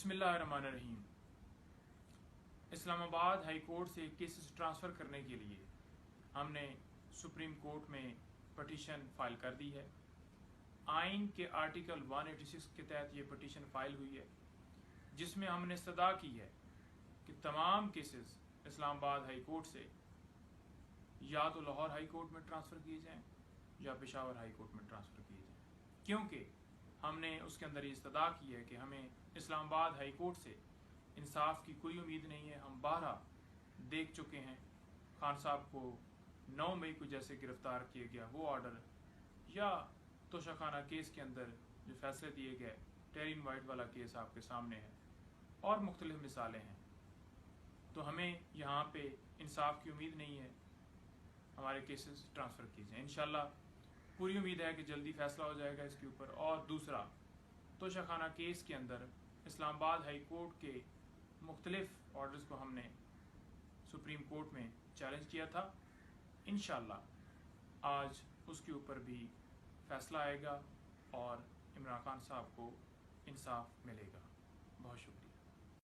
बिस्मिल्लाहिर्रहमानिर्रहीम। Islamabad high court से cases transfer करने के लिए हमने सुप्रीम कोर्ट में पटिशन फ़ाइल कर दी है। आइन के आर्टिकल 186 के तहत ये पटिशन फ़ाइल हुई है, जिसमें हमने सदा की है कि तमाम केसेस इस्लामाबाद हाई कोर्ट से या तो लाहौर हाई कोर्ट में ट्रांसफ़र किए जाएँ या पेशावर हाई कोर्ट में ट्रांसफ़र किए जाएँ, क्योंकि हमने उसके अंदर ये इस्तदा की है कि हमें इस्लामाबाद हाई कोर्ट से इंसाफ की कोई उम्मीद नहीं है। हम 12 देख चुके हैं। खान साहब को 9 मई को जैसे गिरफ्तार किया गया वो ऑर्डर, या तोशाखाना केस के अंदर जो फैसले दिए गए, टेरिन वाइट वाला केस आपके सामने है, और मुख्तलिफ मिसालें हैं। तो हमें यहाँ पे इंसाफ की उम्मीद नहीं है। हमारे केसेस ट्रांसफ़र किए जाएँ। इंशाल्लाह पूरी उम्मीद है कि जल्दी फैसला हो जाएगा इसके ऊपर। और दूसरा, तोशाखाना केस के अंदर इस्लामाबाद हाई कोर्ट के मुख्तलिफ ऑर्डर्स को हमने सुप्रीम कोर्ट में चैलेंज किया था। इंशाल्लाह आज उसके ऊपर भी फैसला आएगा और इमरान खान साहब को इंसाफ मिलेगा। बहुत शुक्रिया।